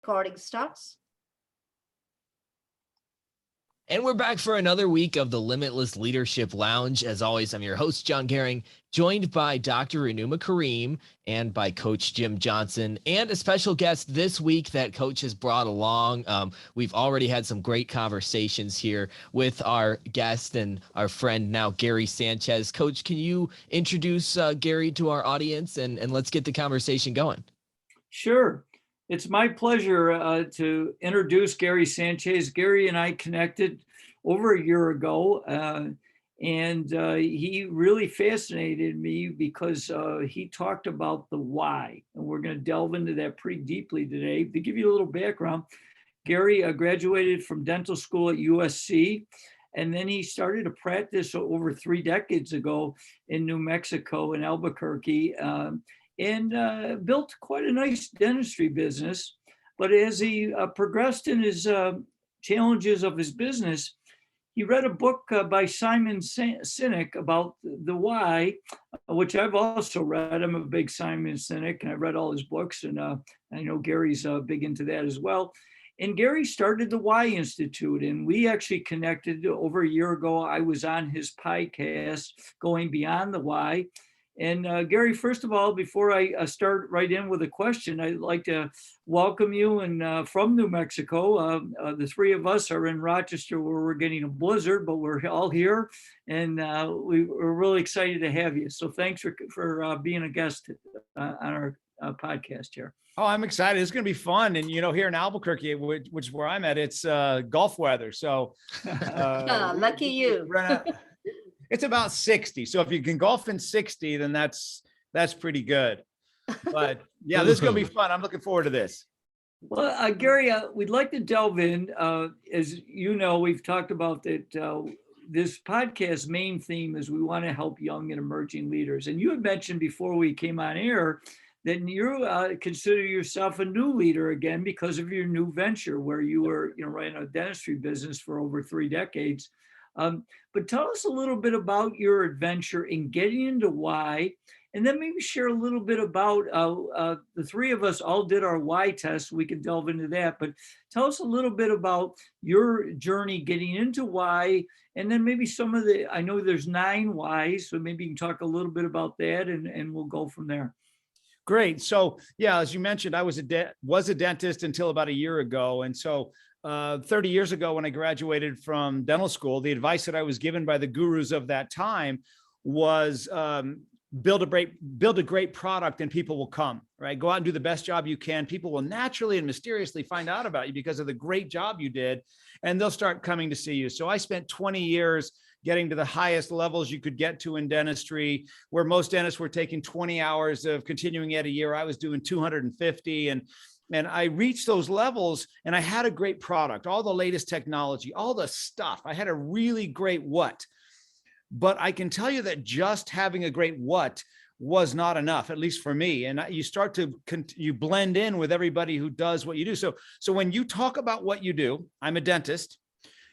recording starts. And we're back for another week of the Limitless Leadership Lounge. As always, I'm your host, John Gehring, joined by Dr. Rehnuma Kareem and by Coach Jim Johnson, and a special guest this week that Coach has brought along. We've already had some great conversations here with our guest and our friend now, Gary Sanchez. Coach, can you introduce Gary to our audience and let's get the conversation going? Sure. It's my pleasure to introduce Gary Sanchez. Gary and I connected over a year ago, and he really fascinated me because he talked about the why, and we're going to delve into that pretty deeply today. To give you a little background, Gary graduated from dental school at USC, and then he started to practice over 3 decades ago in New Mexico in Albuquerque. And built quite a nice dentistry business. But as he progressed in his challenges of his business, he read a book by Simon Sinek about the why, which I've also read. I'm a big Simon Sinek, and I read all his books, and I know Gary's big into that as well. And Gary started the Why Institute, and we actually connected over a year ago. I was on his podcast, Going Beyond the Why. And Gary, first of all, before I start right in with a question, I'd like to welcome you and from New Mexico. The three of us are in Rochester where we're getting a blizzard, but we're all here, and we're really excited to have you. So thanks for being a guest on our podcast here. Oh, I'm excited. It's going to be fun. And, you know, here in Albuquerque, which is where I'm at, it's Gulf weather. So Lucky you. It's about 60. So if you can golf in 60, then that's pretty good. But yeah, this is going to be fun. I'm looking forward to this. Well, Gary, we'd like to delve in. As you know, we've talked about that. This podcast's main theme is we want to help young and emerging leaders. And you had mentioned before we came on air that you consider yourself a new leader again because of your new venture where you were, running a dentistry business for over 3 decades. But tell us a little bit about your adventure in getting into why, and then maybe share a little bit about the three of us all did our why test. We can delve into that, but tell us a little bit about your journey getting into why, and then maybe some of I know there's 9 whys, so maybe you can talk a little bit about that and we'll go from there. Great. So yeah, as you mentioned, I was a dentist until about a year ago. And so 30 years ago, when I graduated from dental school, the advice that I was given by the gurus of that time was build a great product and people will come, right? Go out and do the best job you can. People will naturally and mysteriously find out about you because of the great job you did, and they'll start coming to see you. So I spent 20 years getting to the highest levels you could get to in dentistry, where most dentists were taking 20 hours of continuing ed a year. I was doing 250, and I reached those levels, and I had a great product, all the latest technology, all the stuff. I had a really great what. But I can tell you that just having a great what was not enough, at least for me. And you start to, you blend in with everybody who does what you do. So when you talk about what you do, I'm a dentist,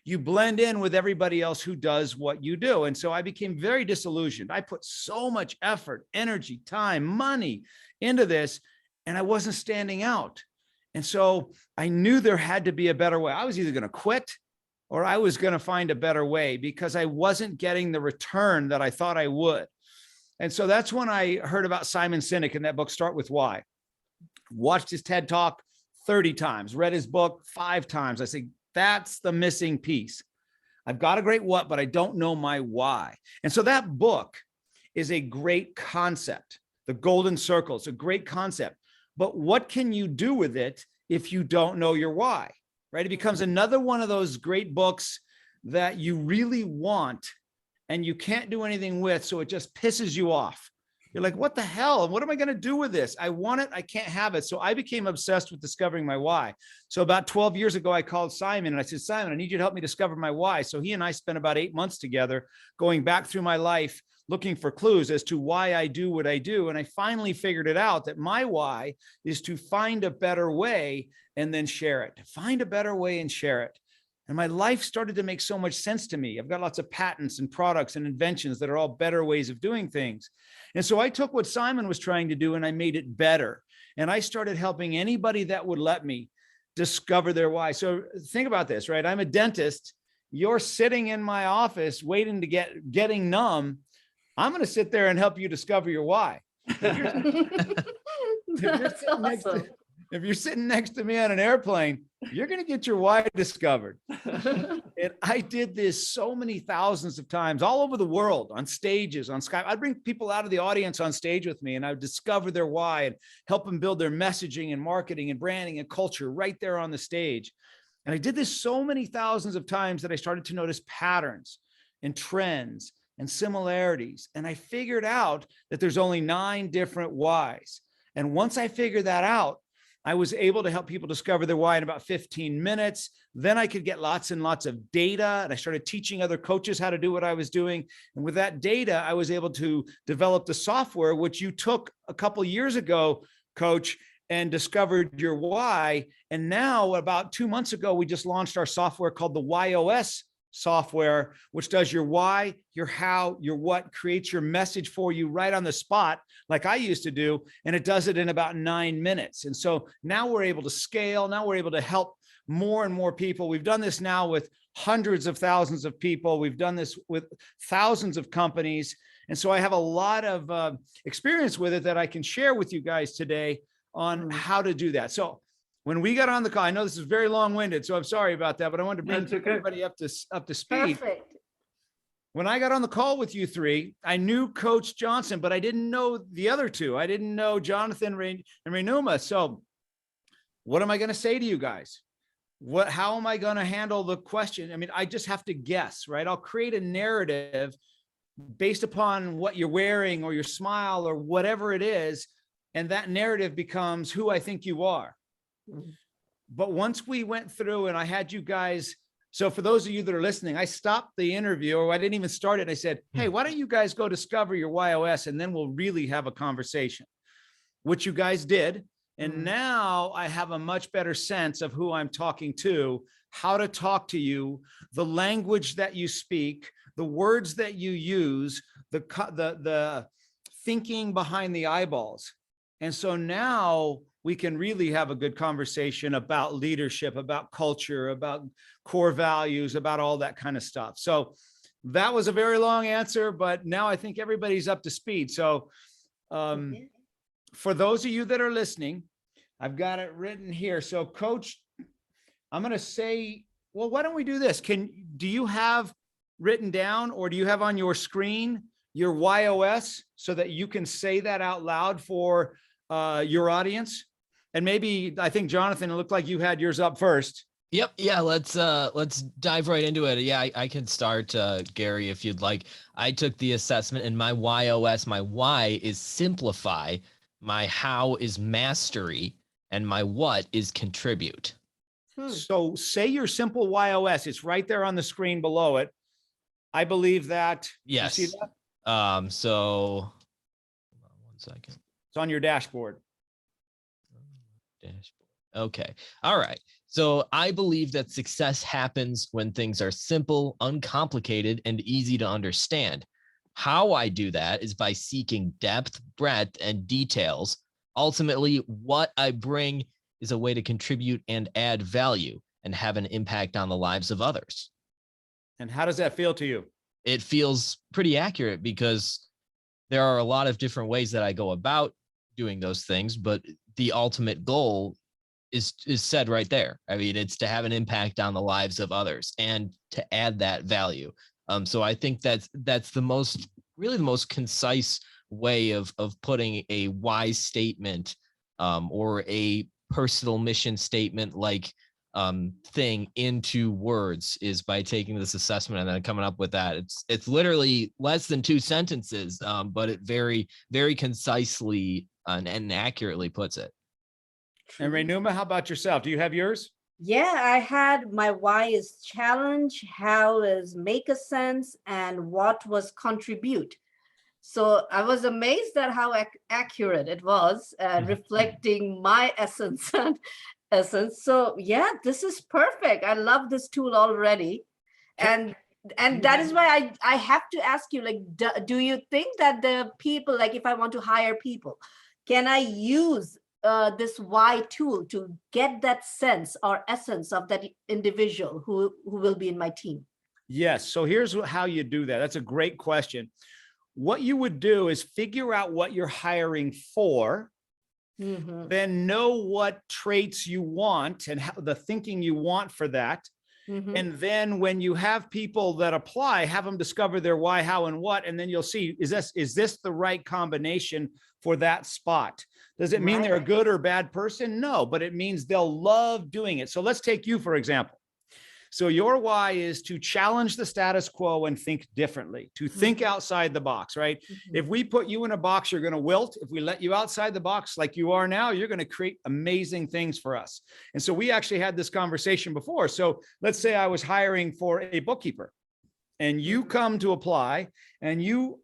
you blend in with everybody else who does what you do. And so I became very disillusioned. I put so much effort, energy, time, money into this, and I wasn't standing out. And so I knew there had to be a better way. I was either going to quit or I was going to find a better way because I wasn't getting the return that I thought I would. And so that's when I heard about Simon Sinek in that book, Start With Why. Watched his TED Talk 30 times, read his book 5 times. I said, that's the missing piece. I've got a great what, but I don't know my why. And so that book is a great concept. The golden circle is a great concept. But what can you do with it if you don't know your why, right? It becomes another one of those great books that you really want and you can't do anything with, so it just pisses you off. You're like, what the hell? What am I going to do with this? I want it. I can't have it. So I became obsessed with discovering my why. So about 12 years ago, I called Simon and I said, Simon, I need you to help me discover my why. So he and I spent about 8 months together going back through my life, looking for clues as to why I do what I do. And I finally figured it out that my why is to find a better way and then share it. Find a better way and share it. And my life started to make so much sense to me. I've got lots of patents and products and inventions that are all better ways of doing things. And so I took what Simon was trying to do and I made it better. And I started helping anybody that would let me discover their why. So think about this, right? I'm a dentist. You're sitting in my office waiting to getting numb. I'm going to sit there and help you discover your why. That's awesome. If you're sitting next to me on an airplane, you're going to get your why discovered. And I did this so many thousands of times all over the world, on stages, on Skype. I'd bring people out of the audience on stage with me, and I would discover their why and help them build their messaging and marketing and branding and culture right there on the stage. And I did this so many thousands of times that I started to notice patterns and trends and similarities. And I figured out that there's only 9 different whys. And once I figured that out, I was able to help people discover their why in about 15 minutes. Then I could get lots and lots of data. And I started teaching other coaches how to do what I was doing. And with that data, I was able to develop the software, which you took a couple of years ago, Coach, and discovered your why. And now about 2 months ago, we just launched our software called the YOS software, which does your why, your how, your what, creates your message for you right on the spot, like I used to do. And it does it in about 9 minutes. And so now we're able to scale. Now we're able to help more and more people. We've done this now with hundreds of thousands of people. We've done this with thousands of companies. And so I have a lot of experience with it that I can share with you guys today on how to do that. So when we got on the call, I know this is very long-winded, so I'm sorry about that, but I wanted to bring everybody up to speed. Perfect. When I got on the call with you three, I knew Coach Johnson, but I didn't know the other two. I didn't know Jonathan and Rehnuma. So what am I going to say to you guys? How am I going to handle the question? I mean, I just have to guess, right? I'll create a narrative based upon what you're wearing or your smile or whatever it is. And that narrative becomes who I think you are. But once we went through and I had you guys, so for those of you that are listening, I stopped the interview, or I didn't even start it. And I said, hey, why don't you guys go discover your YOS and then we'll really have a conversation, which you guys did. And now I have a much better sense of who I'm talking to, how to talk to you, the language that you speak, the words that you use, the thinking behind the eyeballs. And so now we can really have a good conversation about leadership, about culture, about core values, about all that kind of stuff. So that was a very long answer, but now I think everybody's up to speed. So for those of you that are listening, I've got it written here. So Coach, I'm going to say, well, why don't we do this? Do you have written down, or do you have on your screen your YOS so that you can say that out loud for your audience? And maybe, I think, Jonathan, it looked like you had yours up first. Yep. Yeah. Let's dive right into it. Yeah, I can start, Gary, if you'd like. I took the assessment, and my YOS, my why is simplify, my how is mastery, and my what is contribute. So say your simple YOS. It's right there on the screen below it. I believe that. Yes. You see that? So hold on 1 second. It's on your dashboard. Okay. All right. So I believe that success happens when things are simple, uncomplicated, and easy to understand. How I do that is by seeking depth, breadth, and details. Ultimately, what I bring is a way to contribute and add value and have an impact on the lives of others. And how does that feel to you? It feels pretty accurate, because there are a lot of different ways that I go about doing those things, but the ultimate goal is said right there. I mean, it's to have an impact on the lives of others and to add that value. So I think that's the most concise way of putting a wise statement or a personal mission statement like thing into words, is by taking this assessment and then coming up with that. It's literally less than 2 sentences, but it very, very concisely and accurately puts it. And Rehnuma, how about yourself? Do you have yours? Yeah, I had my why is challenge, how is make a sense, and what was contribute. So I was amazed at how accurate it was, reflecting my essence. So yeah, this is perfect. I love this tool already. And that is why I have to ask you, like, do you think that the people, like if I want to hire people, can I use this why tool to get that sense or essence of that individual who will be in my team? Yes. So here's how you do that. That's a great question. What you would do is figure out what you're hiring for, then know what traits you want and how, the thinking you want for that. And then when you have people that apply, have them discover their why, how, and what, and then you'll see, is this the right combination for that spot? Does it mean they're a good or bad person? No, but it means they'll love doing it. So let's take you, for example. So your why is to challenge the status quo and think differently, to think outside the box, right? If we put you in a box, you're going to wilt. If we let you outside the box like you are now, you're going to create amazing things for us. And so we actually had this conversation before. So let's say I was hiring for a bookkeeper and you come to apply and you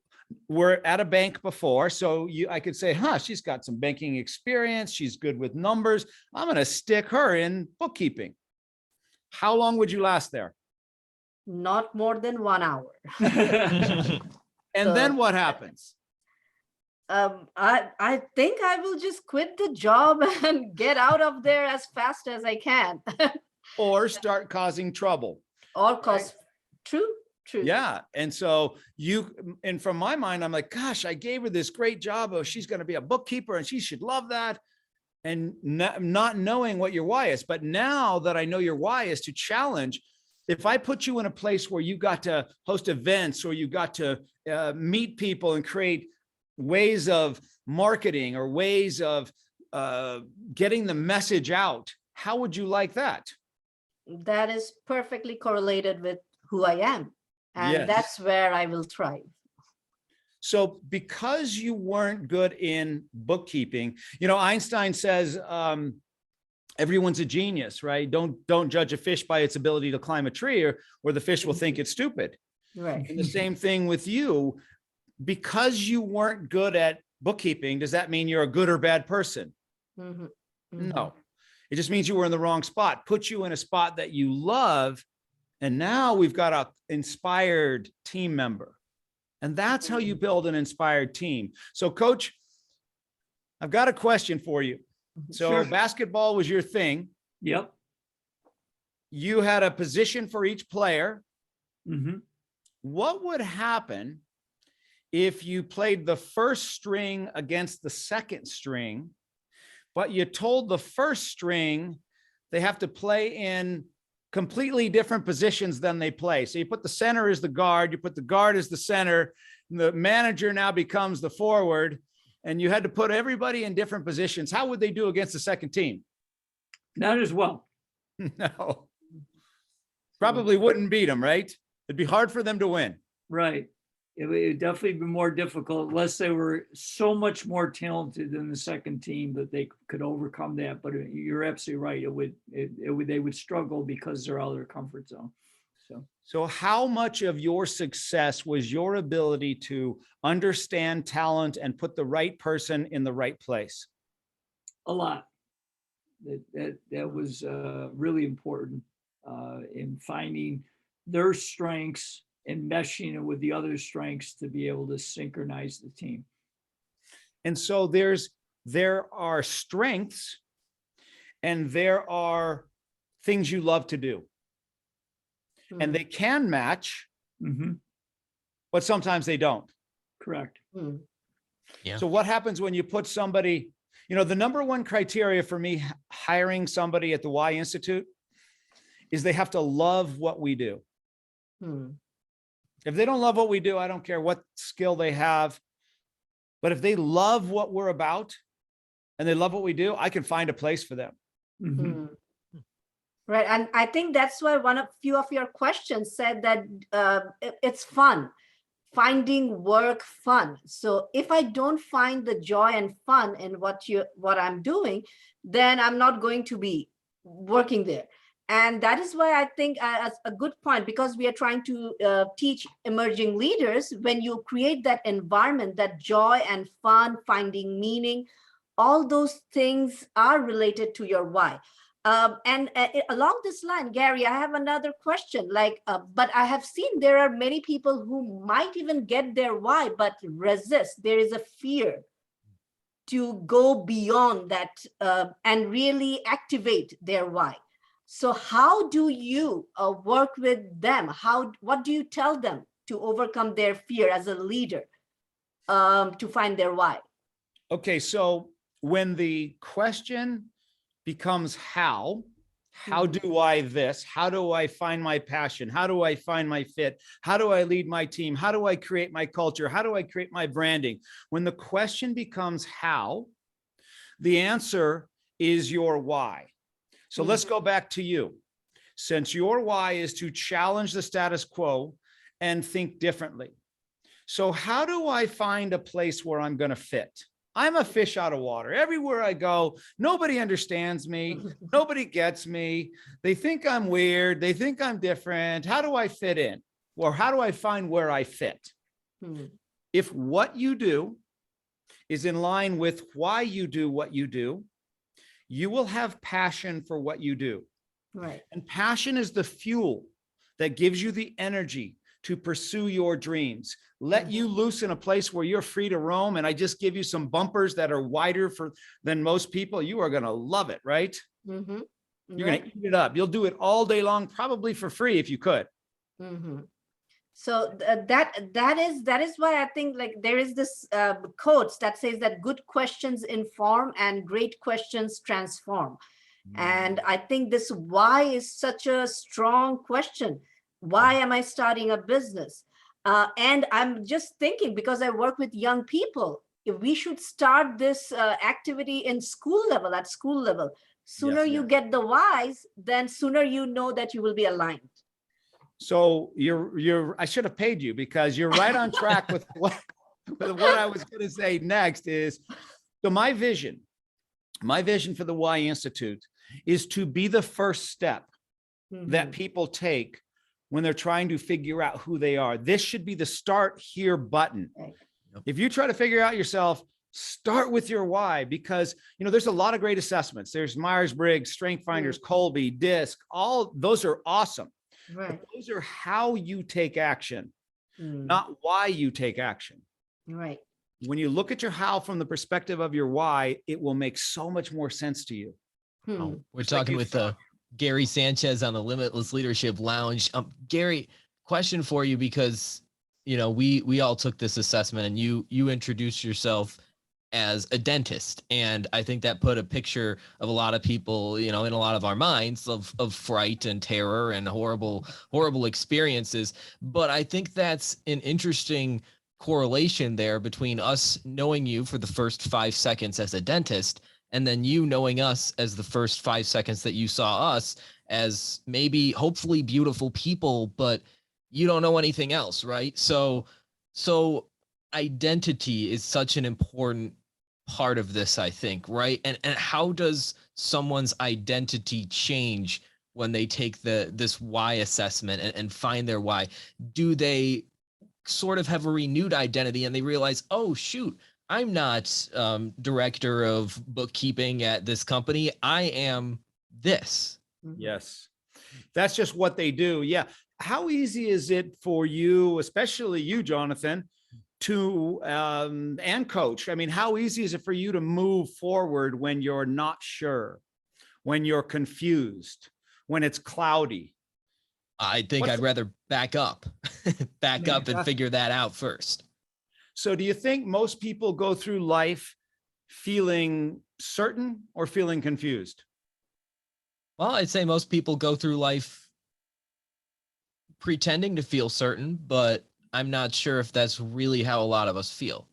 were at a bank before. So I could say, she's got some banking experience. She's good with numbers. I'm going to stick her in bookkeeping. How long would you last there? Not more than 1 hour. And then what happens? I think I will just quit the job and get out of there as fast as I can. Or start causing trouble. Or cause, true. Yeah. And so and from my mind, I'm like, gosh, I gave her this great job. Oh, she's going to be a bookkeeper and she should love that. And not knowing what your why is. But now that I know your why is to challenge, if I put you in a place where you got to host events or you got to meet people and create ways of marketing or ways of getting the message out, how would you like that? That is perfectly correlated with who I am. And that's where I will thrive. So because you weren't good in bookkeeping, Einstein says everyone's a genius, right? Don't judge a fish by its ability to climb a tree or the fish will think it's stupid. Right. And the same thing with you. Because you weren't good at bookkeeping, does that mean you're a good or bad person? No. It just means you were in the wrong spot. Put you in a spot that you love. And now we've got an inspired team member. And that's how you build an inspired team. So, Coach, I've got a question for you. So basketball was your thing. Yep. You had a position for each player. What would happen if you played the first string against the second string, but you told the first string they have to play in completely different positions than they play? So you put the center as the guard, you put the guard as the center, and the manager now becomes the forward, and you had to put everybody in different positions. How would they do against the second team? Not as well. No. Probably wouldn't beat them, right? It'd be hard for them to win. Right. It would definitely be more difficult unless they were so much more talented than the second team that they could overcome that. But you're absolutely right. They would struggle because they're out of their comfort zone. So how much of your success was your ability to understand talent and put the right person in the right place? A lot. That was really important in finding their strengths and meshing it with the other strengths to be able to synchronize the team. And so there are strengths and there are things you love to do. And they can match, but sometimes they don't. Correct. Yeah. So what happens when you put somebody, the number one criteria for me hiring somebody at the Y Institute is they have to love what we do. If they don't love what we do, I don't care what skill they have. But if they love what we're about and they love what we do, I can find a place for them. Right. And I think that's why few of your questions said that it's fun, finding work fun. So if I don't find the joy and fun in what I'm doing, then I'm not going to be working there. And that is why I think as a good point, because we are trying to teach emerging leaders, when you create that environment, that joy and fun, finding meaning, all those things are related to your why. Along this line, Gary, I have another question. But I have seen there are many people who might even get their why, but resist. There is a fear to go beyond that and really activate their why. So how do you work with them? What do you tell them to overcome their fear as a leader, to find their why? Okay, so when the question becomes how do I this? How do I find my passion? How do I find my fit? How do I lead my team? How do I create my culture? How do I create my branding? When the question becomes how, the answer is your why. So let's go back to you. Since your why is to challenge the status quo and think differently. So how do I find a place where I'm going to fit? I'm a fish out of water. Everywhere I go, nobody understands me. Nobody gets me. They think I'm weird. They think I'm different. How do I fit in? Or how do I find where I fit? If what you do is in line with why you do what you do, you will have passion for what you do. Right. And passion is the fuel that gives you the energy to pursue your dreams. Let you loose in a place where you're free to roam. And I just give you some bumpers that are wider than most people. You are going to love it, right? You're going to eat it up. You'll do it all day long, probably for free if you could. So that is why I think like there is this quote that says that good questions inform and great questions transform. And I think this why is such a strong question. Why am I starting a business? And I'm just thinking, because I work with young people, if we should start this activity in school level, at school level. Sooner you get the whys, then sooner you know that you will be aligned. So I should have paid you, because you're right on track with what I was going to say next is, so my vision for the Why Institute is to be the first step that people take when they're trying to figure out who they are. This should be the start here button. Right. If you try to figure out yourself, start with your why, because there's a lot of great assessments. There's Myers-Briggs, Strength Finders, Colby, DISC, all those are awesome. Right. But those are how you take action, not why you take action. Right. When you look at your how from the perspective of your why, it will make so much more sense to you. We're talking with Gary Sanchez on the Limitless Leadership Lounge. Gary, question for you, because we all took this assessment, and you introduced yourself as a dentist, and I think that put a picture of a lot of people, in a lot of our minds of fright and terror and horrible experiences. But I think that's an interesting correlation there between us knowing you for the first 5 seconds as a dentist, and then you knowing us as the first 5 seconds that you saw us as maybe hopefully beautiful people, but you don't know anything else, right? So identity is such an important part of this, I think, right? And how does someone's identity change when they take this why assessment and find their why? Do they sort of have a renewed identity and they realize, oh shoot, I'm not director of bookkeeping at this company. I am this. Yes. That's just what they do. Yeah. How easy is it for you, especially you, Jonathan, to and coach? I mean, how easy is it for you to move forward when you're not sure, when you're confused, when it's cloudy? I think I'd rather back up, and figure that out first. So do you think most people go through life feeling certain or feeling confused? Well, I'd say most people go through life pretending to feel certain, but I'm not sure if that's really how a lot of us feel.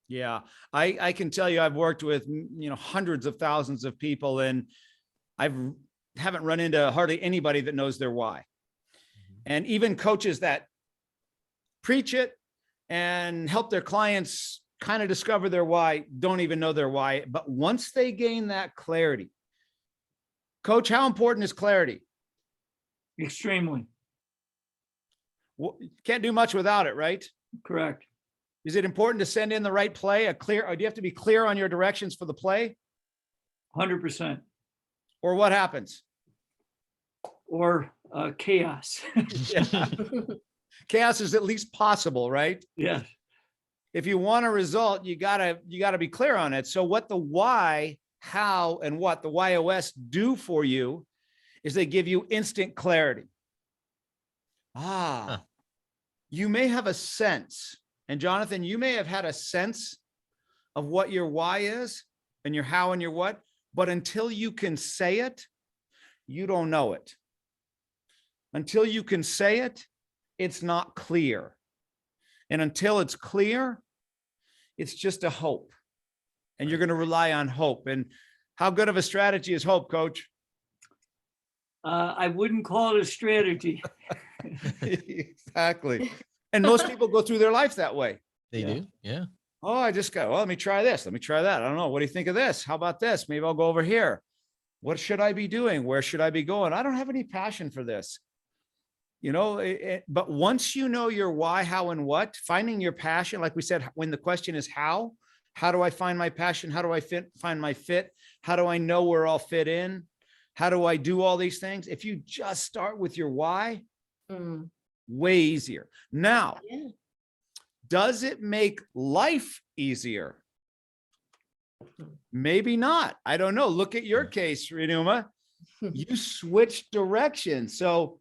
Yeah, I can tell you, I've worked with, hundreds of thousands of people, and haven't run into hardly anybody that knows their why. And even coaches that preach it and help their clients kind of discover their why don't even know their why. But once they gain that clarity, Coach, how important is clarity? Extremely. Well, can't do much without it, right? Correct. Is it important to send in the right play, or do you have to be clear on your directions for the play? 100%. Or what happens? Or chaos. Chaos is at least possible, right? Yes. if you want a result, you gotta be clear on it. So what the why, how, and what the YOS do for you is they give you instant clarity. You may have a sense, and Jonathan, you may have had a sense of what your why is and your how and your what, but until you can say it, you don't know it. Until you can say it, it's not clear. And until it's clear, it's just a hope. And you're going to rely on hope. And how good of a strategy is hope, Coach? I wouldn't call it a strategy. Exactly. And most people go through their life that way. They do. Yeah. Oh, I just got, well, let me try this. Let me try that. I don't know. What do you think of this? How about this? Maybe I'll go over here. What should I be doing? Where should I be going? I don't have any passion for this. You know, but once you know your why, how, and what, finding your passion, like we said, when the question is how do I find my passion? How do I find my fit? How do I know where I'll fit in? How do I do all these things? If you just start with your why, way easier. Now, does it make life easier? Maybe not. I don't know. Look at your case, Rehnuma. You switched directions. So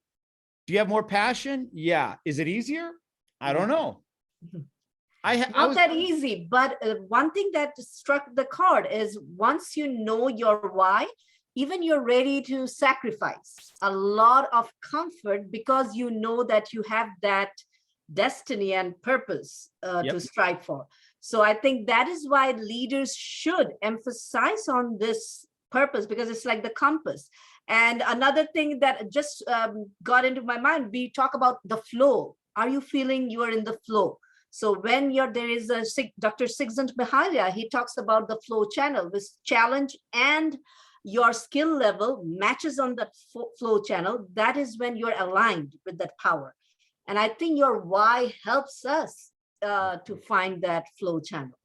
do you have more passion? Yeah. Is it easier? I don't know. Not that easy, but one thing that struck the chord is once you know your why, even you're ready to sacrifice a lot of comfort because you know that you have that destiny and purpose to strive for. So I think that is why leaders should emphasize on this purpose, because it's like the compass. And another thing that just got into my mind, we talk about the flow. Are you feeling you are in the flow? So when there is a Dr. Csikszentmihalyi, he talks about the flow channel, with challenge and your skill level matches on that flow channel. That is when you're aligned with that power. And I think your why helps us to find that flow channel.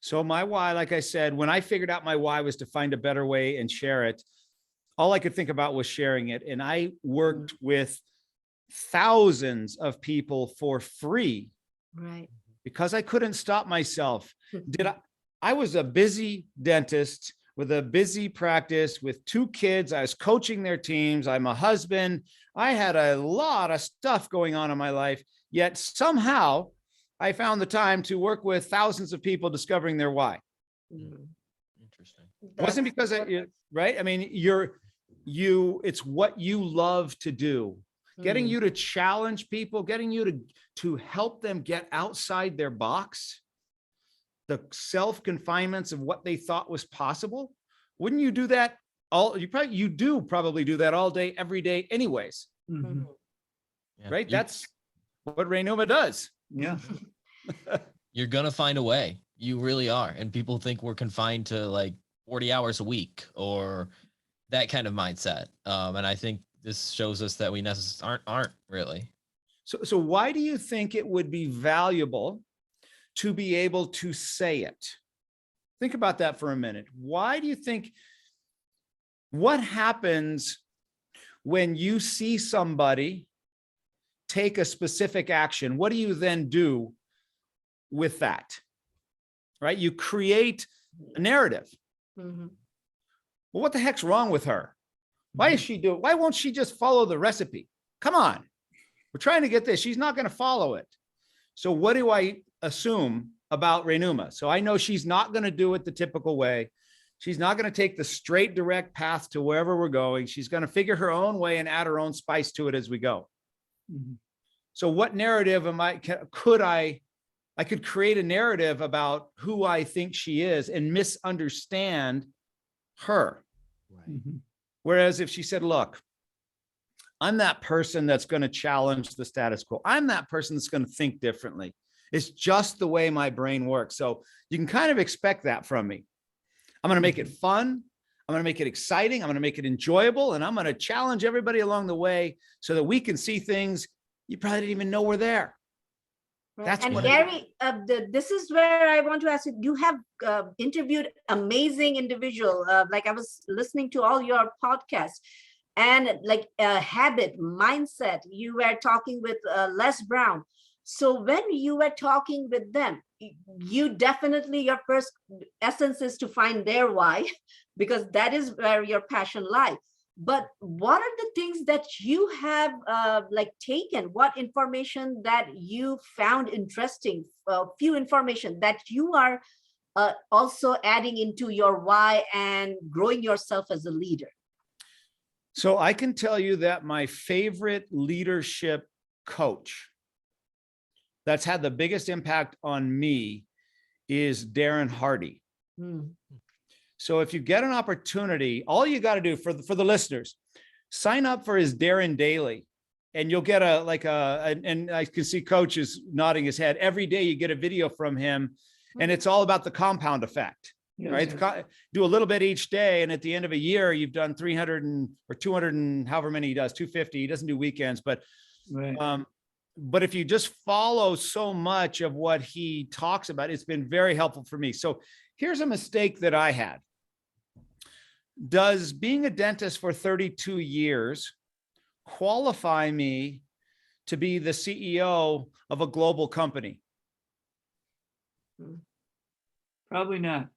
So my why, like I said, when I figured out my why was to find a better way and share it, all I could think about was sharing it. And I worked with thousands of people for free, right? Because I couldn't stop myself. I was a busy dentist with a busy practice with 2 kids. I was coaching their teams. I'm a husband. I had a lot of stuff going on in my life, yet somehow I found the time to work with thousands of people discovering their why. Interesting. It wasn't because right? I mean, it's what you love to do. Getting you to challenge people, getting you to help them get outside their box, the self-confinements of what they thought was possible. Wouldn't you do that you do probably do that all day, every day anyways. Yeah. Right? That's what Rehnuma does. Yeah. You're going to find a way. You really are. And people think we're confined to like 40 hours a week or that kind of mindset. And I think this shows us that we aren't really. So why do you think it would be valuable to be able to say it? Think about that for a minute. Why do you think, what happens when you see somebody take a specific action? What do you then do with that? Right? You create a narrative. Well, what the heck's wrong with her? Why won't she just follow the recipe? Come on. We're trying to get this. She's not going to follow it. So what do I assume about Rehnuma? So I know she's not going to do it the typical way. She's not going to take the straight, direct path to wherever we're going. She's going to figure her own way and add her own spice to it as we go. So what narrative I could create a narrative about who I think she is and misunderstand her. Right. Whereas if she said, look, I'm that person that's going to challenge the status quo. I'm that person that's going to think differently. It's just the way my brain works. So you can kind of expect that from me. I'm going to make it fun. I'm going to make it exciting. I'm going to make it enjoyable. And I'm going to challenge everybody along the way so that we can see things you probably didn't even know were there. Right. That's and what Gary, this is where I want to ask you, you have interviewed amazing individual. Like I was listening to all your podcasts and like habit, mindset, you were talking with Les Brown. So when you were talking with them, you definitely, your first essence is to find their why, because that is where your passion lies. But what are the things that you have like taken? What information that you found interesting? Few information that you are also adding into your why and growing yourself as a leader. So I can tell you that my favorite leadership coach that's had the biggest impact on me is Darren Hardy. Hmm. So if you get an opportunity, all you got to do for the listeners, sign up for his Darren Daily, and you'll get and I can see Coach is nodding his head. Every day you get a video from him, and it's all about the compound effect, right? Do a little bit each day, and at the end of a year, you've done 300 or 200 and however many he does, 250. He doesn't do weekends, but but if you just follow so much of what he talks about, it's been very helpful for me. So here's a mistake that I had. Does being a dentist for 32 years qualify me to be the CEO of a global company? Probably not.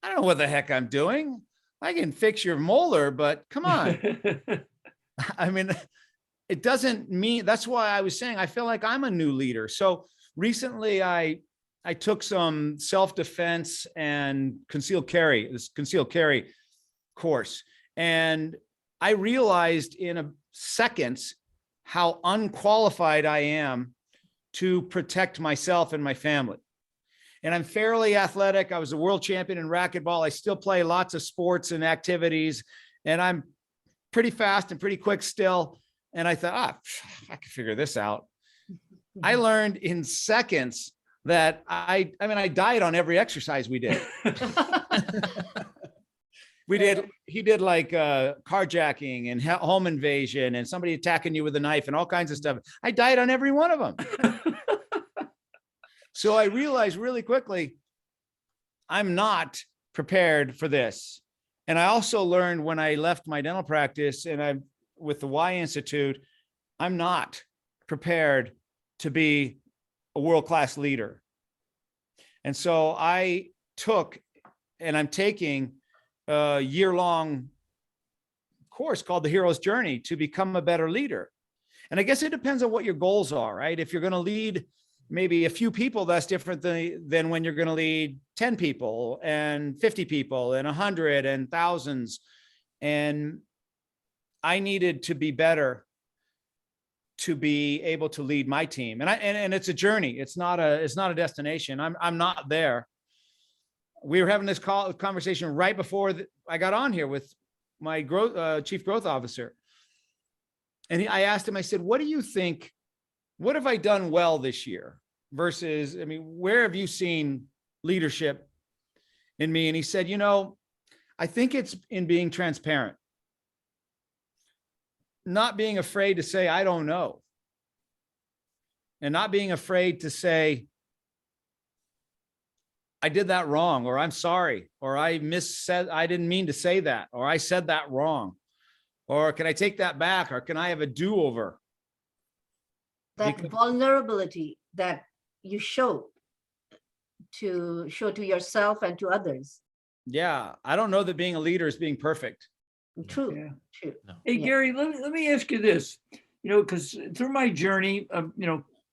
I don't know what the heck I'm doing. I can fix your molar, but come on. I mean, it doesn't mean, that's why I was saying, I feel like I'm a new leader. So recently I took some self-defense and concealed carry course. And I realized in seconds how unqualified I am to protect myself and my family. And I'm fairly athletic. I was a world champion in racquetball. I still play lots of sports and activities, and I'm pretty fast and pretty quick still. And I thought, I can figure this out. I learned in seconds that I died on every exercise we did. He did like carjacking and home invasion and somebody attacking you with a knife and all kinds of stuff. I died on every one of them. So I realized really quickly, I'm not prepared for this. And I also learned when I left my dental practice and I'm with the Y Institute, I'm not prepared to be a world-class leader. And so I took, and I'm taking a year-long course called The Hero's Journey to become a better leader. And I guess it depends on what your goals are, right? If you're going to lead maybe a few people, that's different than when you're going to lead 10 people and 50 people and 100 and thousands. And I needed to be better to be able to lead my team. And it's a journey. It's not a destination. I'm not there. We were having this conversation right before I got on here with my chief growth officer. And I asked him, I said, what do you think? What have I done well this year versus, I mean, where have you seen leadership in me? And he said, I think it's in being transparent, not being afraid to say, I don't know. And not being afraid to say, I did that wrong, or I'm sorry, or I didn't mean to say that, or I said that wrong, or can I take that back, or can I have a do-over? That vulnerability that you show to yourself and to others. Yeah, I don't know that being a leader is being perfect. True. Yeah. True. No. Hey, Gary, let me ask you this, because through my journey,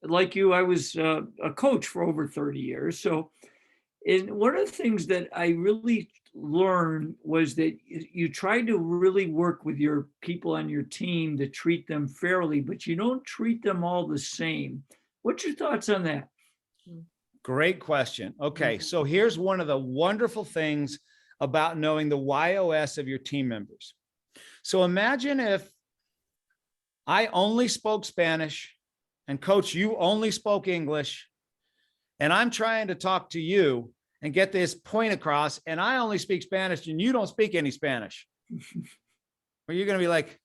like you, I was a coach for over 30 years. So, and one of the things that I really learned was that you try to really work with your people on your team to treat them fairly, but you don't treat them all the same. What's your thoughts on that? Great question. Okay, so here's one of the wonderful things about knowing the YOS of your team members. So imagine if I only spoke Spanish and Coach, you only spoke English, and I'm trying to talk to you and get this point across, and I only speak Spanish and you don't speak any Spanish. Are you going to be like,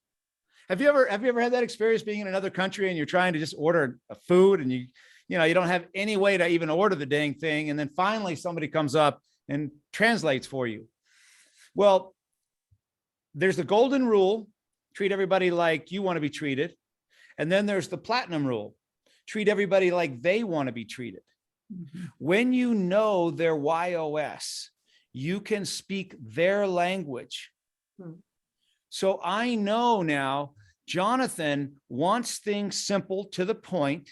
have you ever had that experience being in another country and you're trying to just order a food and you don't have any way to even order the dang thing, and then finally somebody comes up and translates for you? Well, there's the golden rule, treat everybody like you want to be treated. And then there's the platinum rule, treat everybody like they want to be treated. When you know their YOS, you can speak their language. So I know now Jonathan wants things simple to the point,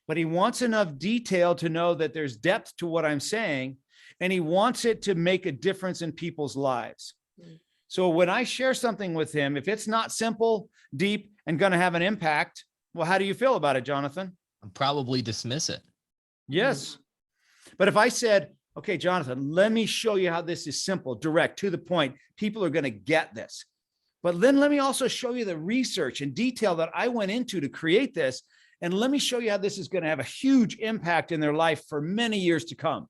but he wants enough detail to know that there's depth to what I'm saying, and he wants it to make a difference in people's lives. So when I share something with him, if it's not simple, deep, and going to have an impact, well, how do you feel about it, Jonathan? I'll probably dismiss it. Yes. But if I said, okay, Jonathan, let me show you how this is simple, direct, to the point, people are going to get this. But then let me also show you the research and detail that I went into to create this. And let me show you how this is going to have a huge impact in their life for many years to come.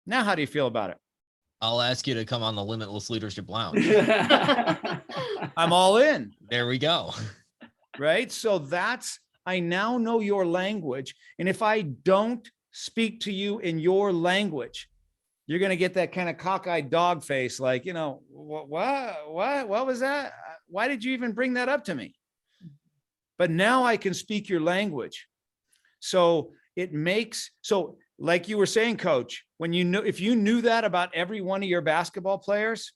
Now, how do you feel about it? I'll ask you to come on the Limitless Leadership Lounge. I'm all in. There we go. Right? So that's, I now know your language. And if I don't speak to you in your language, you're going to get that kind of cockeyed dog face, like, what was that? Why did you even bring that up to me? But now I can speak your language. So like you were saying, Coach, if you knew that about every one of your basketball players,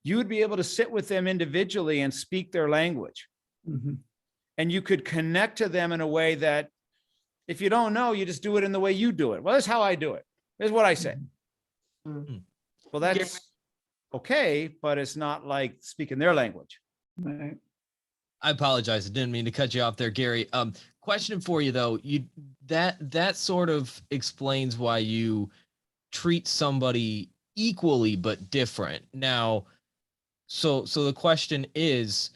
you would be able to sit with them individually and speak their language. And you could connect to them in a way that if you don't know, you just do it in the way you do it. Well, that's how I do it. Here's what I say. Well, that's okay, but it's not like speaking their language. Right. I apologize. I didn't mean to cut you off there, Gary. Question for you though. That sort of explains why you treat somebody equally but different. Now, so the question is,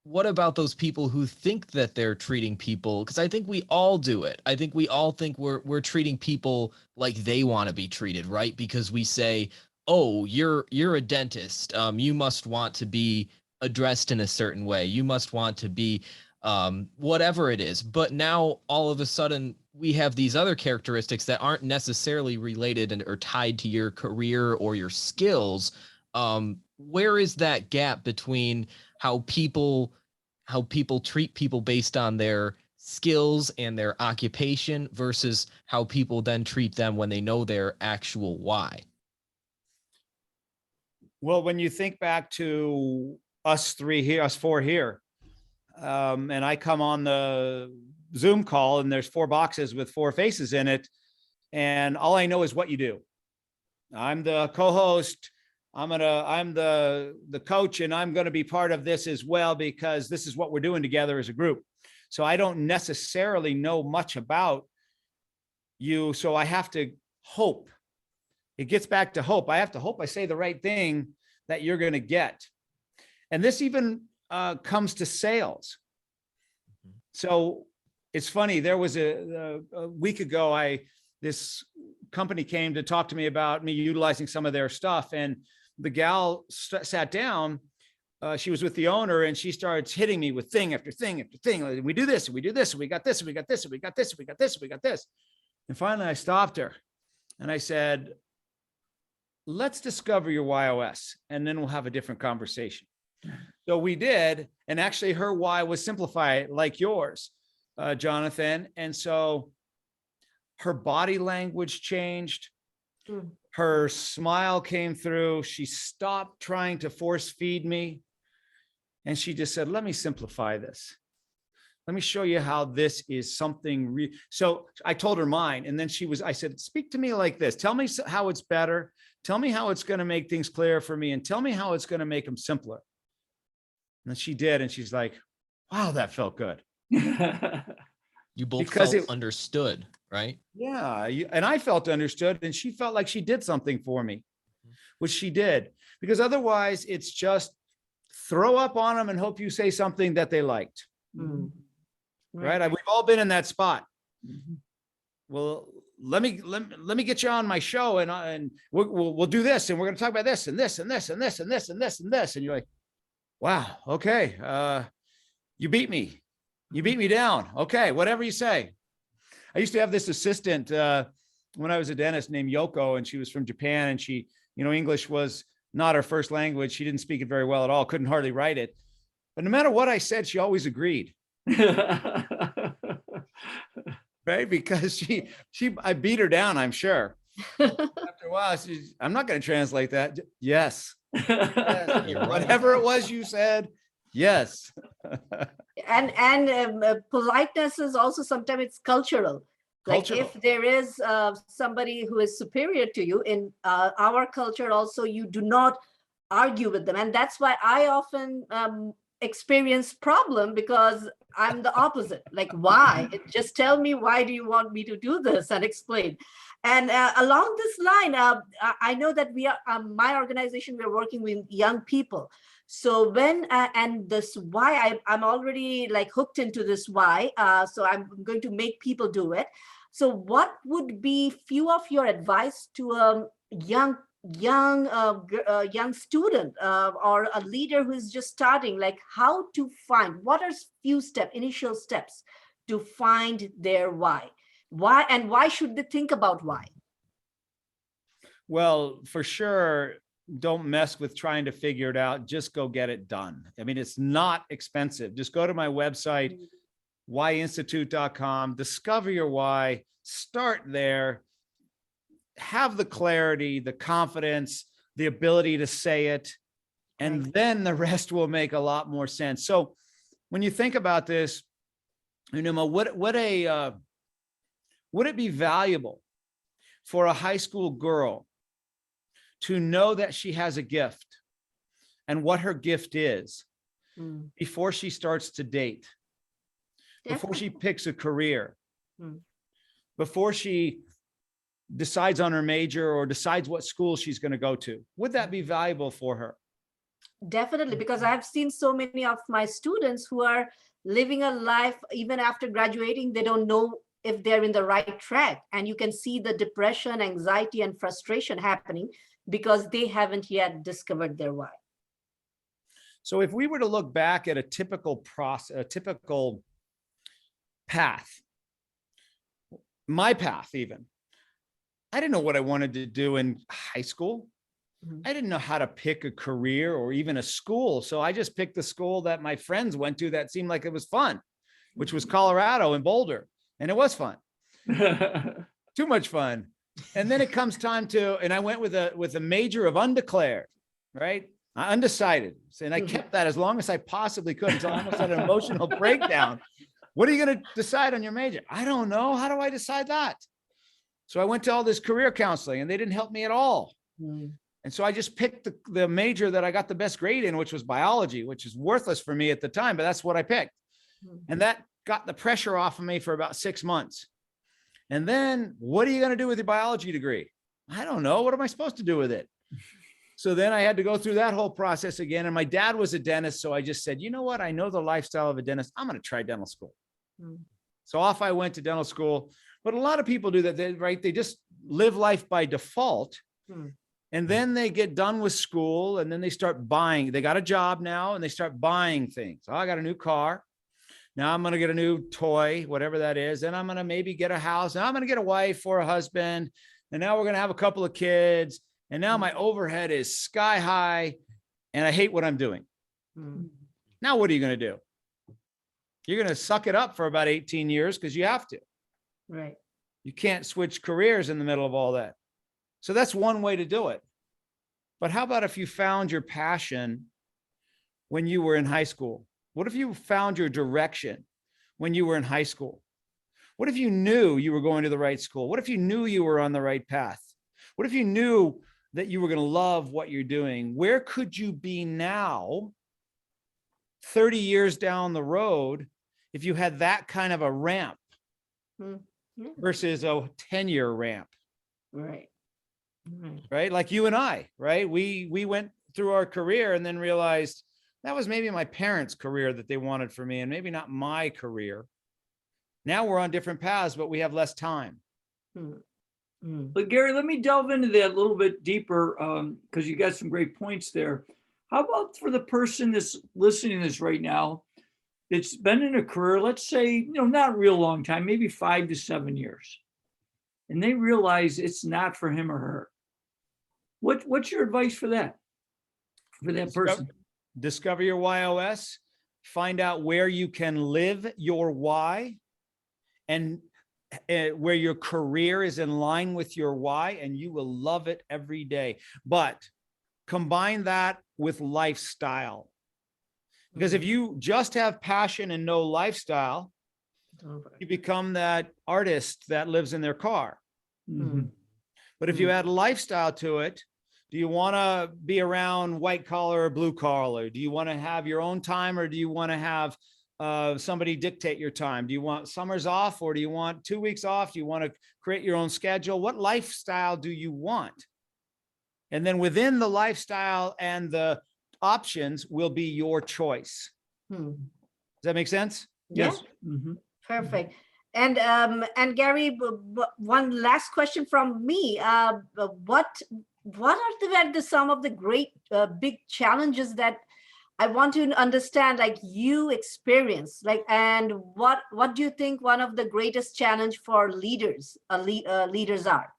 what about those people who think that they're treating people? Because I think we all do it. I think we all think we're treating people like they want to be treated, right? Because we say, "Oh, you're a dentist. You must want to be addressed in a certain way. You must want to be whatever it is." But now all of a sudden we have these other characteristics that aren't necessarily related or tied to your career or your skills. Where is that gap between how people treat people based on their skills and their occupation versus how people then treat them when they know their actual why? Well, when you think back to us four here, and I come on the Zoom call and there's 4 boxes with 4 faces in it, and all I know is what you do. I'm the co-host. I'm the coach, and I'm going to be part of this as well because this is what we're doing together as a group. So I don't necessarily know much about you. So I have to hope. It gets back to hope. I have to hope I say the right thing that you're going to get. And this even comes to sales. So it's funny. There was a week ago, this company came to talk to me about me utilizing some of their stuff, and the gal sat down. She was with the owner, and she starts hitting me with thing after thing after thing. We do this, and we do this, and we got this, and we got this, and we got this, and we got this, and we got this. And finally, I stopped her, and I said, "Let's discover your YOS, and then we'll have a different conversation." So we did, and actually, her why was simplify like yours, Jonathan. And so her body language changed. Her smile came through. She stopped trying to force feed me. And she just said, "Let me simplify this. Let me show you how this is something." So I told her mine. And then I said, "Speak to me like this. Tell me how it's better. Tell me how it's going to make things clear for me. And tell me how it's going to make them simpler." And then she did. And she's like, "Wow, that felt good." You both felt understood, right? Yeah. And I felt understood, and she felt like she did something for me, which she did, because otherwise it's just throw up on them and hope you say something that they liked. Right. We've all been in that spot. Well, let me get you on my show, and we'll do this, and we're going to talk about this and this and this and this and this and this and this. And you're like, "Wow. Okay. You beat me. You beat me down. Okay. Whatever you say." I used to have this assistant when I was a dentist named Yoko, and she was from Japan, and she, English was not her first language. She didn't speak it very well at all. Couldn't hardly write it. But no matter what I said, she always agreed. right? Because I beat her down, I'm sure. After a while, I'm not going to translate that. Yes. Yes. You're right. Whatever it was you said, yes. And politeness is also sometimes it's cultural. Like Cultural. if there is somebody who is superior to you in our culture, also you do not argue with them, and that's why I often experience problem, because I'm the opposite. Like, why? Just tell me, why do you want me to do this, and explain. And along this line, I know that we are my organization, we're working with young people. So when and this why I'm already like hooked into this why, so I'm going to make people do it. So what would be few of your advice to a young student or a leader who is just starting, like how to find, what are few initial steps to find their why, and why should they think about why? Well, for sure, don't mess with trying to figure it out. Just go get it done. I mean, it's not expensive. Just go to my website, whyinstitute.com, discover your why, start there, have the clarity, the confidence, the ability to say it, and then the rest will make a lot more sense. So when you think about this, Rehnuma, would it be valuable for a high school girl to know that she has a gift and what her gift is before she starts to date, before she picks a career, before she decides on her major or decides what school she's going to go to? Would that be valuable for her? Definitely, because I've seen so many of my students who are living a life, even after graduating, they don't know if they're in the right track. And you can see the depression, anxiety, and frustration happening because they haven't yet discovered their why. So if we were to look back at a typical process, a typical path, my path even, I didn't know what I wanted to do in high school. I didn't know how to pick a career or even a school. So I just picked the school that my friends went to that seemed like it was fun, which was Colorado and Boulder. And it was fun. Too much fun. And then it comes time to, and I went with a major of undeclared, right? Undecided. And I kept that as long as I possibly could until I almost had an emotional breakdown. What are you going to decide on your major? I don't know. How do I decide that? So I went to all this career counseling and they didn't help me at all. And so I just picked the major that I got the best grade in, which was biology, which is worthless for me at the time, but that's what I picked. And that got the pressure off of me for about 6 months. And then what are you going to do with your biology degree? I don't know. What am I supposed to do with it? So then I had to go through that whole process again. And my dad was a dentist. So I just said, you know what? I know the lifestyle of a dentist. I'm going to try dental school. So off I went to dental school. But a lot of people do that, right? They just live life by default. And then they get done with school and then they start buying. They got a job now and they start buying things. Oh, I got a new car. Now I'm going to get a new toy, whatever that is. Then I'm going to maybe get a house. Now I'm going to get a wife or a husband. And now we're going to have a couple of kids. And now my overhead is sky high and I hate what I'm doing. Now, what are you going to do? You're going to suck it up for about 18 years because you have to. Right. You can't switch careers in the middle of all that. So that's one way to do it. But how about if you found your passion when you were in high school? What if you found your direction when you were in high school? What if you knew you were going to the right school? What if you knew you were on the right path? What if you knew that you were going to love what you're doing? Where could you be now, 30 years down the road, if you had that kind of a ramp versus a 10-year ramp? Right. Right? Like you and I, right? We went through our career and then realized that was maybe my parents' career that they wanted for me and maybe not my career. Now we're on different paths, but we have less time. But Gary, let me delve into that a little bit deeper because you got some great points there. How about for the person that's listening to this right now, that's been in a career, let's say, not a real long time, maybe 5 to 7 years, and they realize it's not for him or her. What's your advice for that person? Discover your YOS, find out where you can live your why, and where your career is in line with your why, and you will love it every day. But combine that with lifestyle. Because if you just have passion and no lifestyle, you become that artist that lives in their car. Mhm. But if you add lifestyle to it, do you want to be around white collar or blue collar? Do you want to have your own time, or do you want to have somebody dictate your time? Do you want summers off, or do you want 2 weeks off? Do you want to create your own schedule? What lifestyle do you want? And then within the lifestyle and the options will be your choice. Does that make sense? Yes. Perfect. And Gary, one last question from me. What are some of the great big challenges that I want to understand, like you experience, and what do you think one of the greatest challenge for leaders are?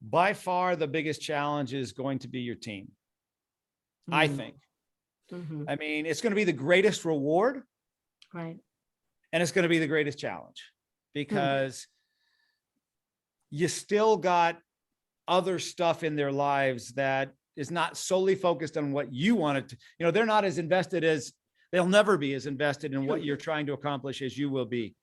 By far, the biggest challenge is going to be your team. I think. I mean, it's going to be the greatest reward. Right. And it's going to be the greatest challenge, because you still got other stuff in their lives that is not solely focused on what you wanted to, they're not as invested as, they'll never be as invested in what you're trying to accomplish as you will be.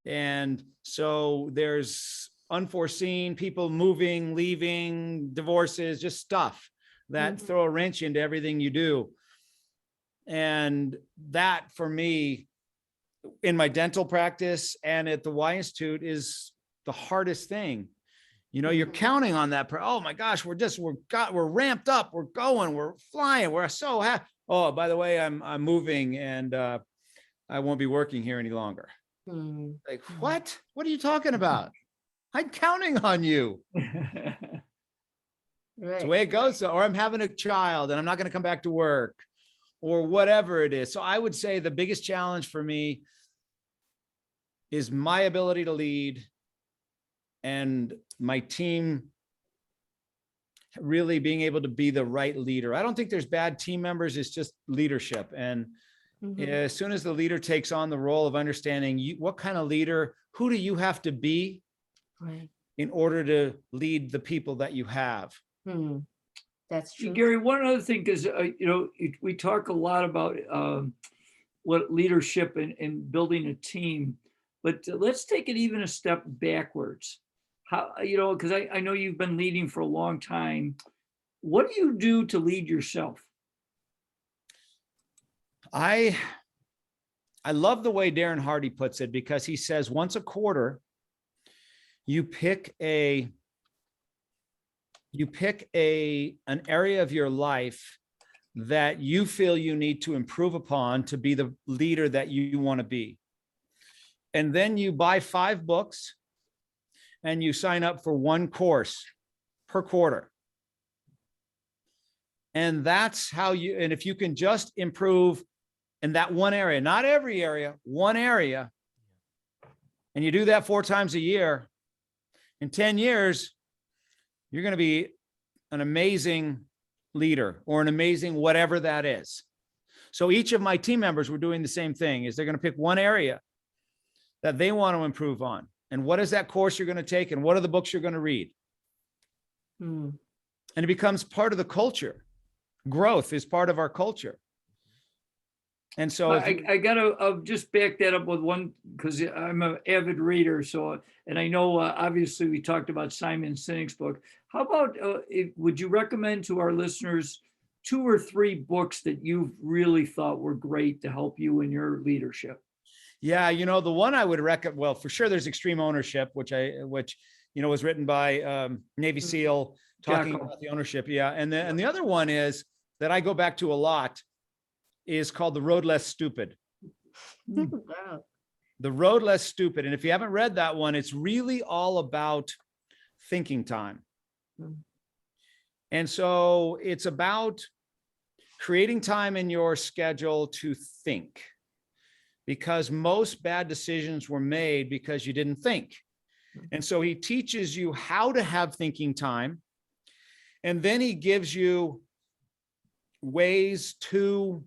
And so there's unforeseen people moving, leaving, divorces, just stuff that throw a wrench into everything you do. And that, for me, in my dental practice and at the Y Institute, is the hardest thing. You're counting on that. Oh my gosh, we're ramped up. We're going, we're flying. We're so happy. Oh, by the way, I'm moving, and I won't be working here any longer. Like, what? What are you talking about? I'm counting on you. Right. It's the way it goes. Or I'm having a child and I'm not going to come back to work, or whatever it is. So I would say the biggest challenge for me is my ability to lead, and my team really being able to be the right leader. I don't think there's bad team members. It's just leadership. And as soon as the leader takes on the role of understanding what kind of leader, who do you have to be in order to lead the people that you have? That's true. Gary, one other thing, because we talk a lot about what leadership and building a team, but let's take it even a step backwards. How, because I know you've been leading for a long time. What do you do to lead yourself? I love the way Darren Hardy puts it, because he says once a quarter, you pick an area of your life that you feel you need to improve upon to be the leader that you want to be. And then you buy 5 books and you sign up for 1 course per quarter. And that's how and if you can just improve in that one area, not every area, one area, and you do that 4 times a year, in 10 years, you're going to be an amazing leader, or an amazing whatever that is. So each of my team members were doing the same thing, is they're going to pick one area that they want to improve on. And what is that course you're going to take? And what are the books you're going to read? And it becomes part of the culture. Growth is part of our culture. And so I gotta just back that up with one, because I'm an avid reader. So, and I know obviously we talked about Simon Sinek's book. How about would you recommend to our listeners 2 or 3 books that you've really thought were great to help you in your leadership? Yeah, the one I would recommend, well, for sure, there's Extreme Ownership, which was written by Navy SEAL, talking about the ownership. Yeah, and the other one is that I go back to a lot, is called The Road Less Stupid. Wow. The Road Less Stupid. And if you haven't read that one, it's really all about thinking time. And so it's about creating time in your schedule to think, because most bad decisions were made because you didn't think. And so he teaches you how to have thinking time. And then he gives you ways to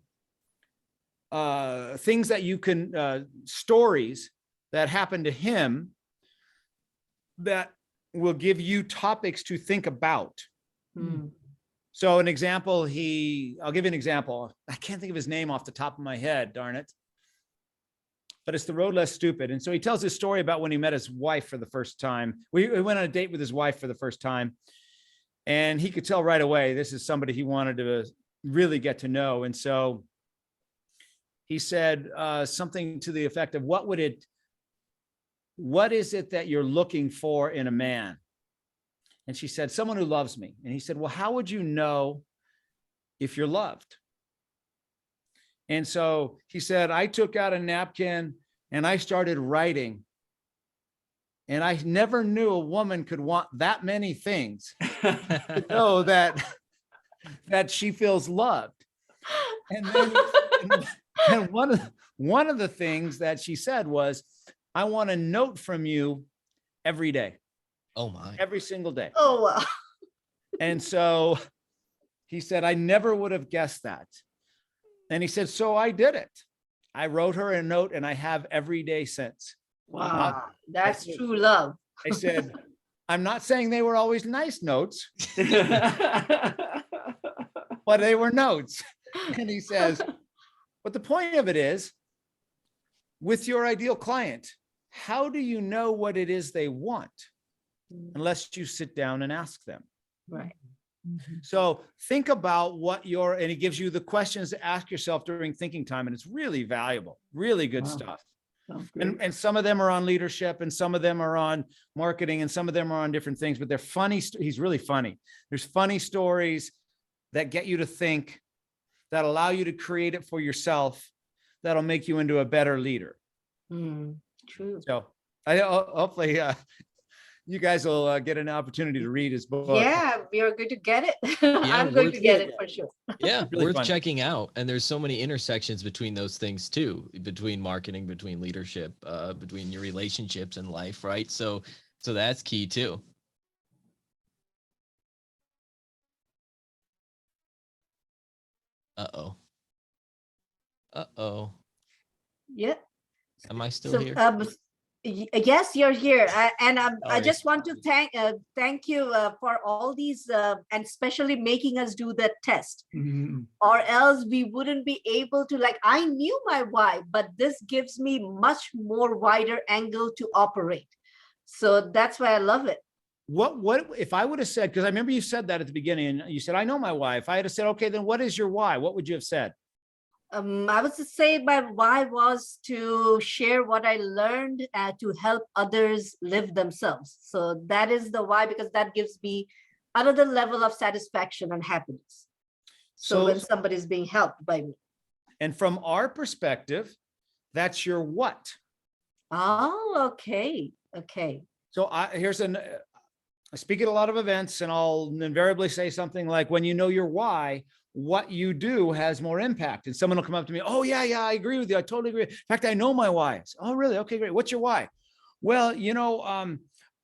things that you can, stories that happened to him that will give you topics to think about. Mm. So an example, I'll give you an example. I can't think of his name off the top of my head, darn it. But it's The Road Less Stupid. And so he tells this story about when he met his wife for the first time. We went on a date with his wife for the first time. And he could tell right away, this is somebody he wanted to really get to know. And so he said something to the effect of, what is it that you're looking for in a man? And she said, someone who loves me. And he said, well, how would you know if you're loved? And so he said, I took out a napkin and I started writing. And I never knew a woman could want that many things to know that she feels loved. And then and one of the things that she said was, I want a note from you every day. Oh my. Every single day. Oh, wow. And so he said, I never would have guessed that. And he said, so I did it. I wrote her a note and I have every day since. Wow. That's true love. I said, I'm not saying they were always nice notes, but they were notes. And he says, but the point of it is, with your ideal client, how do you know what it is they want unless you sit down and ask them? Right. So think about and he gives you the questions to ask yourself during thinking time. And it's really valuable, really good stuff. And some of them are on leadership and some of them are on marketing and some of them are on different things, but they're funny. He's really funny. There's funny stories that get you to think, that allow you to create it for yourself, that'll make you into a better leader. True. So hopefully you guys will get an opportunity to read his book. Yeah, we are going to get it. I'm going to get it for sure. Yeah, Really worth fun. checking out. And there's so many intersections between those things too, between marketing, between leadership, between your relationships in life, right? So that's key too. Uh-oh. Yeah. Am I still So, here? yes, you're here. I Sorry. just want to thank you for all these and especially making us do that test. Or else we wouldn't be able to, like, I knew my why, but this gives me much more wider angle to operate. So that's why I love it. What if I would have said, because I remember you said that at the beginning and you said, I know my why. If I had said, okay, then what is your why? What would you have said? I would say my why was to share what I learned to help others live themselves. So that is the why, because that gives me another level of satisfaction and happiness. So when somebody is being helped by me. And from our perspective, that's your what. Oh, okay. Okay. So I speak at a lot of events and I'll invariably say something like, when you know your why, what you do has more impact. And someone will come up to me, oh yeah, I agree with you. I totally agree. In fact, I know my whys. Oh, really? Okay, great. What's your why? Well,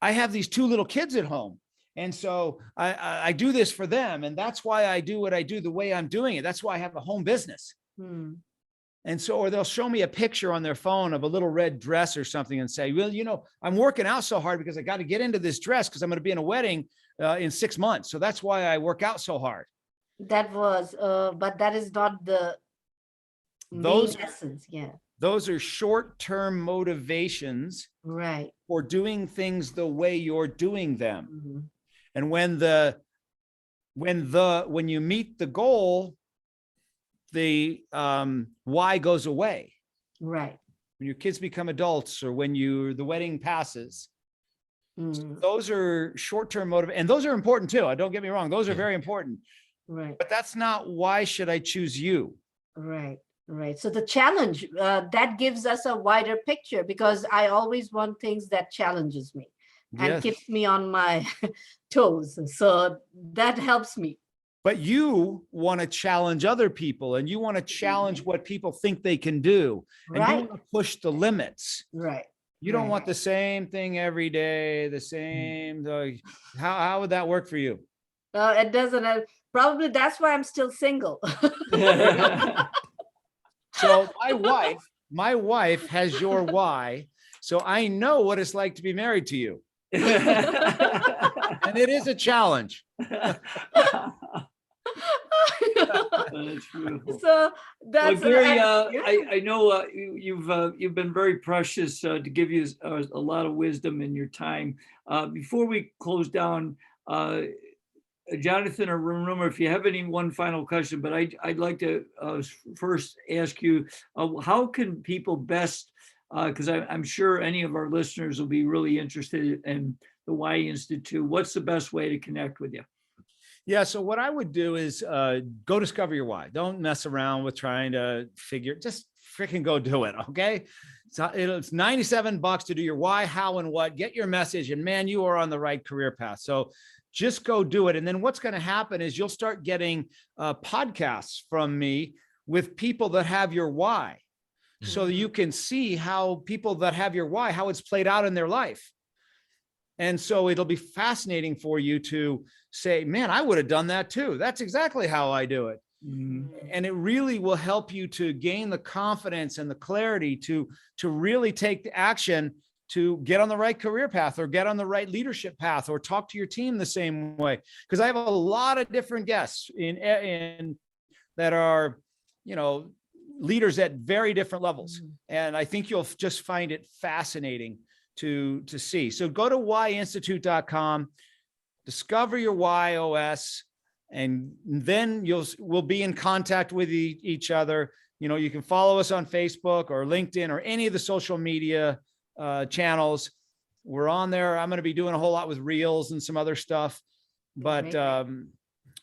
I have these 2 little kids at home. And so I do this for them. And that's why I do what I do the way I'm doing it. That's why I have a home business. And so, or they'll show me a picture on their phone of a little red dress or something and say, well, I'm working out so hard because I got to get into this dress because I'm going to be in a wedding in 6 months. So that's why I work out so hard. That was, but that is not the main essence. Yeah. Those are short-term motivations, right, for doing things the way you're doing them. And when you meet the goal, the why goes away. Right. When your kids become adults or when the wedding passes. Those are short-term motive, and those are important too. Don't get me wrong; those are very important. Right. But that's not why should I choose you. Right. Right. So the challenge that gives us a wider picture, because I always want things that challenges me and keeps me on my toes. So that helps me. But you want to challenge other people and you want to challenge what people think they can do. And you want to push the limits. Right. You don't want the same thing every day, the same. How would that work for you? It doesn't. Probably that's why I'm still single. So my wife has your why, So I know what it's like to be married to you. And it is a challenge. That's beautiful. So Well, that's Gary, yeah. I know you've been very precious to give you a lot of wisdom in your time. Before we close down, Jonathan or Rehnuma, if you have any one final question, but I'd like to first ask you, how can people best, because I'm sure any of our listeners will be really interested in the Y Institute. What's the best way to connect with you? Yeah. So what I would do is go discover your why. Don't mess around with trying to figure, just freaking go do it. Okay. So it's $97 to do your why, how, and what. Get your message, and man, you are on the right career path. So just go do it. And then what's going to happen is you'll start getting podcasts from me with people that have your why. So that you can see how people that have your why, how it's played out in their life. And so it'll be fascinating for you to say, man, I would have done that too. That's exactly how I do it. And it really will help you to gain the confidence and the clarity to really take the action to get on the right career path or get on the right leadership path or talk to your team the same way. Because I have a lot of different guests in that are, leaders at very different levels. And I think you'll just find it fascinating to see. So go to yinstitute.com, discover your YOS, and then we'll be in contact with each other. You can follow us on Facebook or LinkedIn or any of the social media channels. We're on there. I'm going to be doing a whole lot with Reels and some other stuff, but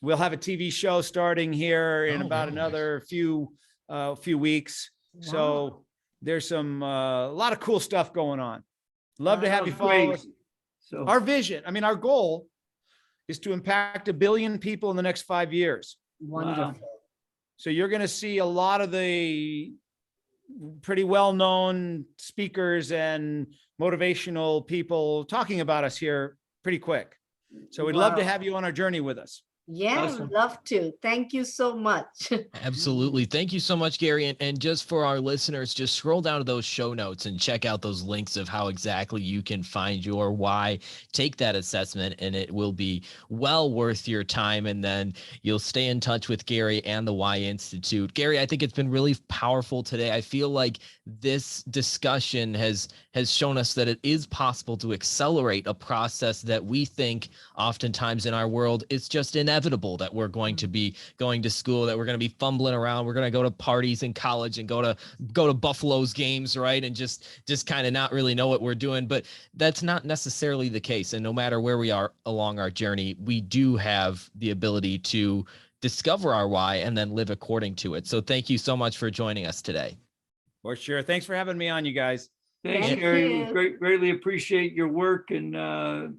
we'll have a TV show starting here in about another few weeks. Wow. So there's a lot of cool stuff going on. Love to have you follow us. So our vision, our goal is to impact 1 billion people in the next 5 years. Wonderful. Wow. So you're going to see a lot of the pretty well-known speakers and motivational people talking about us here pretty quick. So we'd love to have you on our journey with us. Yeah, Awesome. love to. Thank you so much. Absolutely. Thank you so much, Gary. And just for our listeners, just scroll down to those show notes and check out those links of how exactly you can find your why. Take that assessment, and it will be well worth your time. And then you'll stay in touch with Gary and the Y Institute. Gary, I think it's been really powerful today. I feel like this discussion has shown us that it is possible to accelerate a process that we think oftentimes in our world it's just inevitable, that we're going to be going to school, that we're going to be fumbling around, we're going to go to parties in college and go to Buffalo's games, right? And just kind of not really know what we're doing. But that's not necessarily the case. And no matter where we are along our journey, we do have the ability to discover our why and then live according to it. So thank you so much for joining us today. For sure. Thanks for having me on, you guys. Thanks, Thank Gary. you. Greatly appreciate your work, and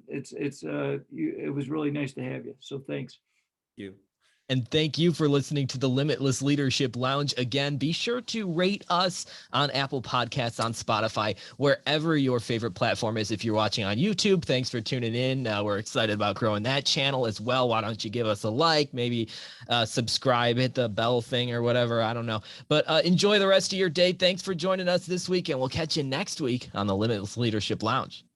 it was really nice to have you. So thanks. You. And thank you for listening to the Limitless Leadership Lounge. Again, be sure to rate us on Apple Podcasts, on Spotify, wherever your favorite platform is. If you're watching on YouTube, thanks for tuning in. We're excited about growing that channel as well. Why don't you give us a like, maybe subscribe, hit the bell thing or whatever. I don't know. But enjoy the rest of your day. Thanks for joining us this week, and we'll catch you next week on the Limitless Leadership Lounge.